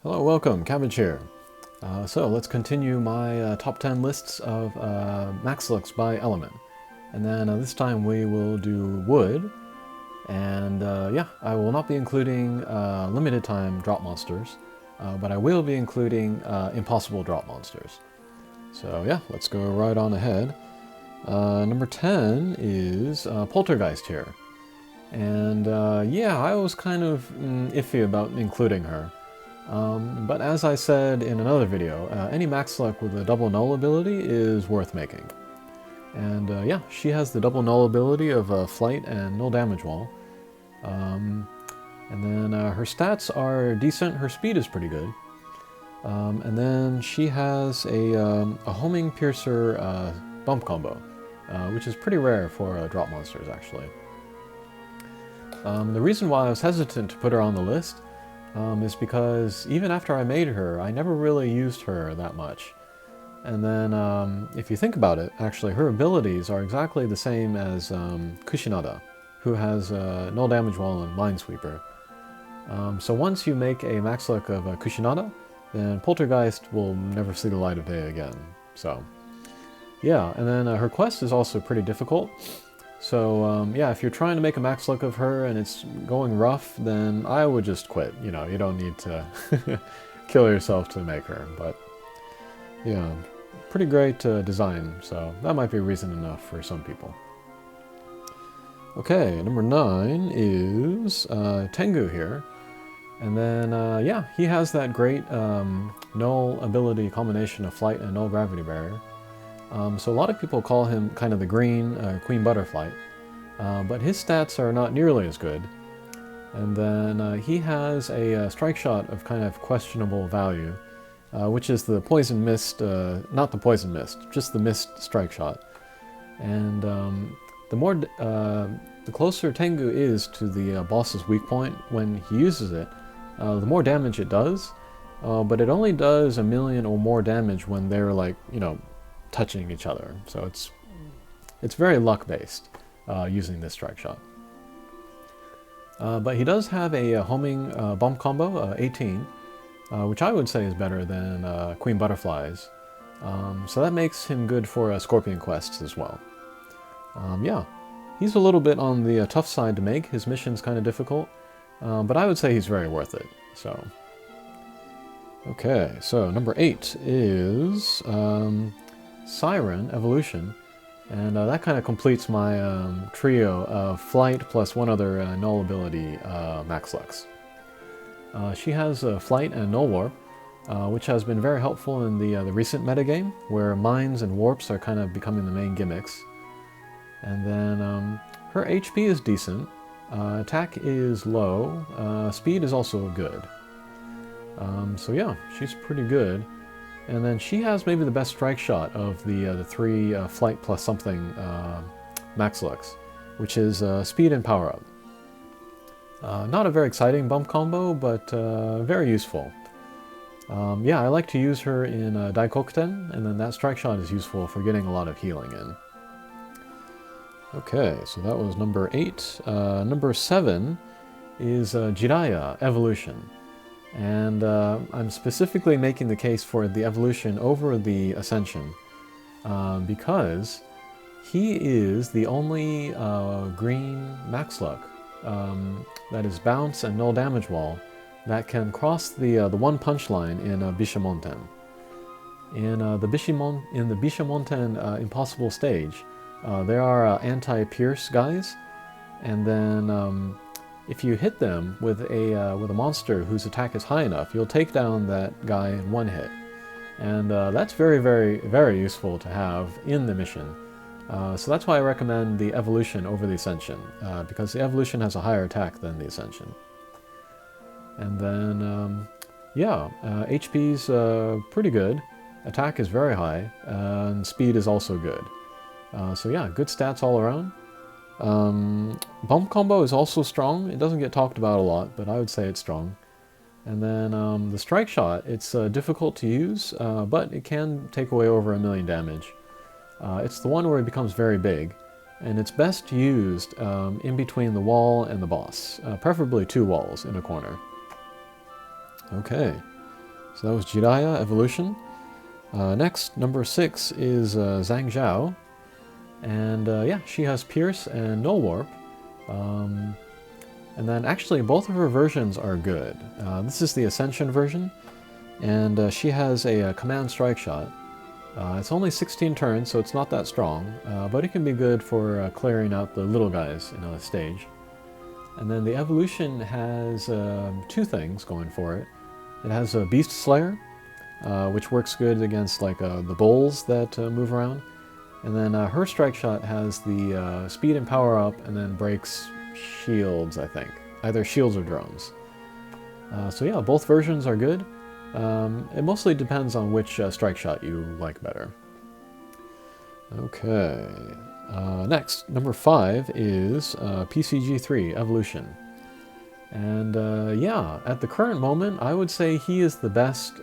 Hello, welcome, Cabbage here. So let's continue my top 10 lists of max looks by element. And then this time we will do wood. And yeah, I will not be including limited time drop monsters, but I will be including impossible drop monsters. So yeah, let's go right on ahead. Number 10 is Poltergeist here. And yeah, I was kind of iffy about including her. But as I said in another video, any max luck with a double null ability is worth making. And yeah, she has the double null ability of flight and null damage wall. And then her stats are decent, her speed is pretty good. And then she has a homing piercer bump combo, which is pretty rare for drop monsters actually. The reason why I was hesitant to put her on the list is because even after I made her, I never really used her that much. And then, if you think about it, actually her abilities are exactly the same as Coconada, who has null damage wall and Minesweeper. So once you make a max luck of Coconada, then Poltergeist will never see the light of day again. So yeah, and then her quest is also pretty difficult. So yeah, if you're trying to make a max luck of her and it's going rough, then I would just quit. You know, you don't need to kill yourself to make her. But yeah, pretty great design, so that might be reason enough for some people. Okay, number 9 is Tengu here. And then, yeah, he has that great null ability combination of flight and null gravity barrier. So a lot of people call him kind of the green Queen Butterfly, but his stats are not nearly as good. And then he has a strike shot of kind of questionable value, which is the Poison Mist, not the Poison Mist, just the Mist strike shot. And the closer Tengu is to the boss's weak point when he uses it, the more damage it does, but it only does 1,000,000 or more damage when they're like, you know, touching each other. So it's very luck based using this strike shot. But he does have a homing bump combo, 18, which I would say is better than Queen Butterfly's. So that makes him good for Scorpion quests as well. Yeah, he's a little bit on the tough side to make. His mission's kind of difficult, but I would say he's very worth it. So okay, so number 8 is Siren Evolution, and that kind of completes my trio of flight plus one other null ability max lux. She has flight and null warp, which has been very helpful in the recent metagame, where mines and warps are kind of becoming the main gimmicks. And then her HP is decent, attack is low, speed is also good. So yeah, she's pretty good. And then she has maybe the best strike shot of the 3 flight plus something max lux, which is speed and power up. Not a very exciting bump combo, but very useful. Yeah, I like to use her in Daikokuten, and then that strike shot is useful for getting a lot of healing in. Okay, so that was number 8. Number 7 is Janiyah Evolution. And I'm specifically making the case for the Evolution over the Ascension because he is the only green max luck that is bounce and null damage wall that can cross the one punch line in Bishamonten. In the Bishamonten Impossible stage, there are anti-pierce guys, and then if you hit them with a monster whose attack is high enough, you'll take down that guy in one hit. And that's very, very, very useful to have in the mission. So that's why I recommend the Evolution over the Ascension, because the Evolution has a higher attack than the Ascension. And then, yeah, HP's pretty good, attack is very high, and speed is also good. So yeah, good stats all around. Bump combo is also strong. It doesn't get talked about a lot, but I would say it's strong. And then the strike shot, it's difficult to use, but it can take away over 1,000,000 damage. It's the one where it becomes very big, and it's best used in between the wall and the boss, preferably 2 walls in a corner. Okay, So that was Jiraiya Evolution. Next, number 6 is Zhang Jie. And yeah, she has Pierce and Null Warp. And then actually both of her versions are good. This is the Ascension version, and she has a command strike shot. It's only 16 turns, so it's not that strong, but it can be good for clearing out the little guys in a stage. And then the Evolution has 2 things going for it. It has a Beast Slayer, which works good against like the bulls that move around. And then her strike shot has the speed and power up, and then breaks shields, I think. Either shields or drones. So yeah, both versions are good. It mostly depends on which strike shot you like better. Okay. Next, number 5 is PCG3 Evolution. And yeah, at the current moment, I would say he is the best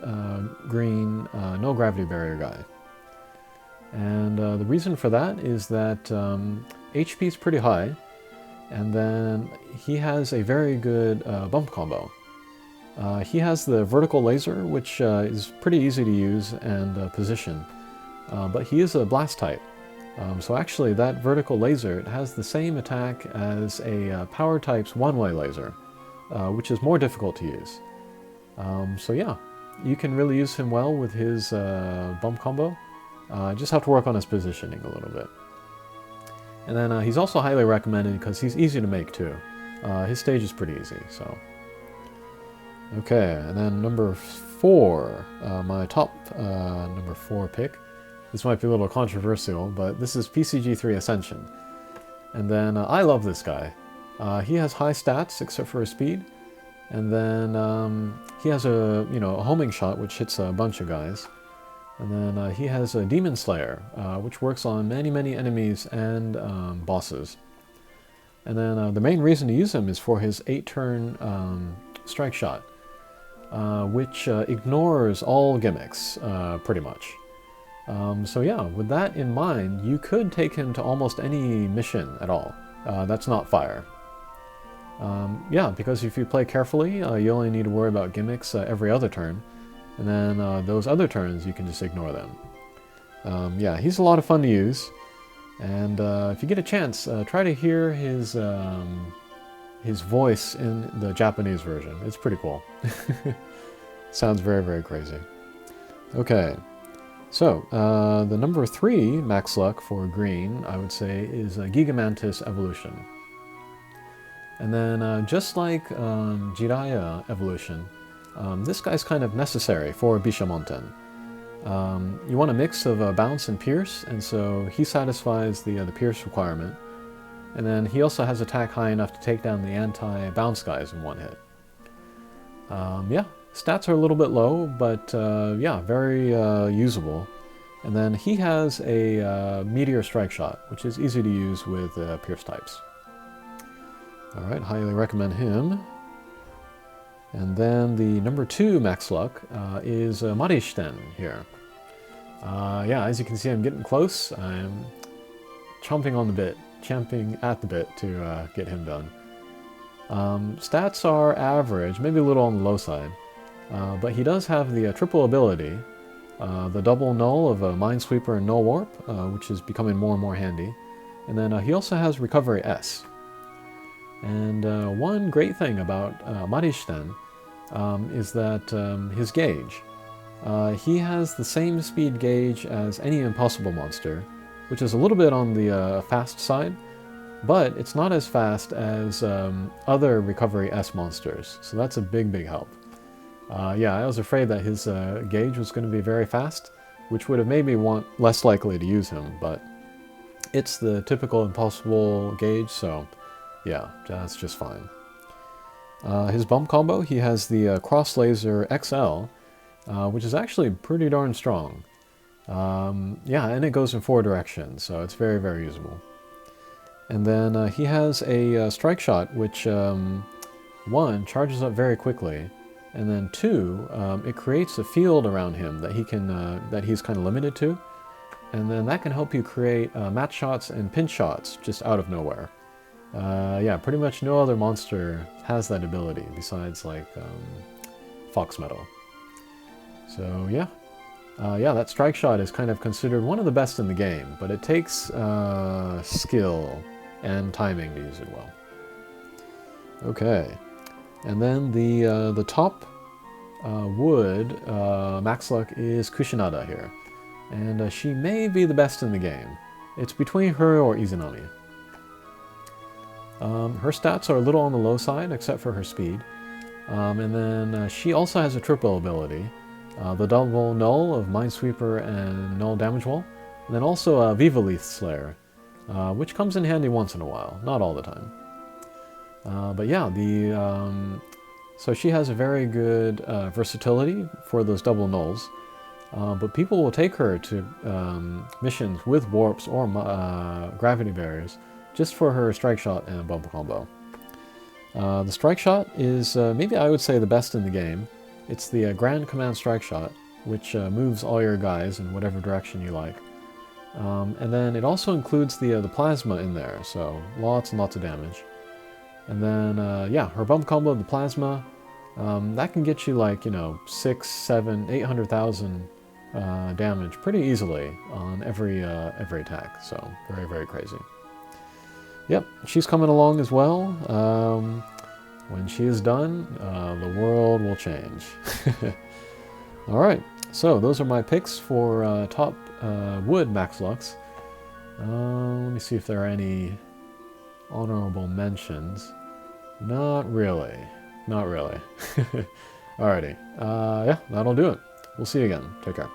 green no gravity barrier guy. And the reason for that is that HP is pretty high, and then he has a very good bump combo. He has the vertical laser, which is pretty easy to use and position, but he is a blast type. So actually that vertical laser, it has the same attack as a power type's one-way laser, which is more difficult to use. So yeah, you can really use him well with his bump combo. Just have to work on his positioning a little bit. And then he's also highly recommended because he's easy to make too. His stage is pretty easy, so. Okay, and then number 4, my top number 4 pick. This might be a little controversial, but this is PCG3 Ascension. And then I love this guy. He has high stats except for his speed. And then he has a homing shot which hits a bunch of guys. And then he has a Demon Slayer, which works on many enemies and bosses. And then the main reason to use him is for his 8-turn strike shot, which ignores all gimmicks, pretty much. So yeah, with that in mind, you could take him to almost any mission at all. That's not fire. Yeah, because if you play carefully, you only need to worry about gimmicks every other turn. And then those other turns, you can just ignore them. Yeah, he's a lot of fun to use. And if you get a chance, try to hear his voice in the Japanese version. It's pretty cool. Sounds very crazy. Okay, so the number 3 max luck for green, I would say, is Giga Mantis Evolution. And then just like Jiraiya Evolution, this guy's kind of necessary for Bishamonten. You want a mix of bounce and pierce, and so he satisfies the pierce requirement. And then he also has attack high enough to take down the anti-bounce guys in one hit. Yeah, stats are a little bit low, but yeah, very usable. And then he has a meteor strike shot, which is easy to use with pierce types. Alright, highly recommend him. And then the number 2 max luck is Marishten here. Yeah, as you can see, I'm getting close. I'm champing at the bit to get him done. Stats are average, maybe a little on the low side, but he does have the triple ability, the double null of Minesweeper and Null Warp, which is becoming more and more handy. And then he also has Recovery S. And one great thing about Marishten is that his gauge. He has the same speed gauge as any impossible monster, which is a little bit on the fast side, but it's not as fast as other Recovery S monsters, so that's a big help. Yeah, I was afraid that his gauge was going to be very fast, which would have made me less likely to use him, but it's the typical impossible gauge, so yeah, that's just fine. His bump combo, he has the Cross Laser XL, which is actually pretty darn strong. Yeah, and it goes in 4 directions, so it's very usable. And then he has a strike shot, which 1 charges up very quickly, and then 2, it creates a field around him that he's kind of limited to, and then that can help you create match shots and pinch shots just out of nowhere. Yeah, pretty much no other monster has that ability besides like Fox Metal. So yeah. Yeah, that strike shot is kind of considered one of the best in the game, but it takes skill and timing to use it well. Okay, and then the top wood max luck is Coconada here, and she may be the best in the game. It's between her or Izanami. Her stats are a little on the low side, except for her speed, and then she also has a triple ability. The double null of Minesweeper and null damage wall, and then also a Viva Leaf Slayer, which comes in handy once in a while, not all the time. But yeah, so she has a very good versatility for those double nulls, but people will take her to missions with warps or gravity barriers just for her strike shot and bump combo. The strike shot is maybe I would say the best in the game. It's the Grand Command Strike Shot, which moves all your guys in whatever direction you like. And then it also includes the plasma in there, so lots and lots of damage. And then, yeah, her bump combo, the plasma, that can get you like, 6, 7, 800,000 damage pretty easily on every attack, so very, very crazy. Yep, she's coming along as well. When she is done, the world will change. Alright, so those are my picks for top wood max lux. Let me see if there are any honorable mentions. Not really. Not really. Alrighty. Yeah, that'll do it. We'll see you again. Take care.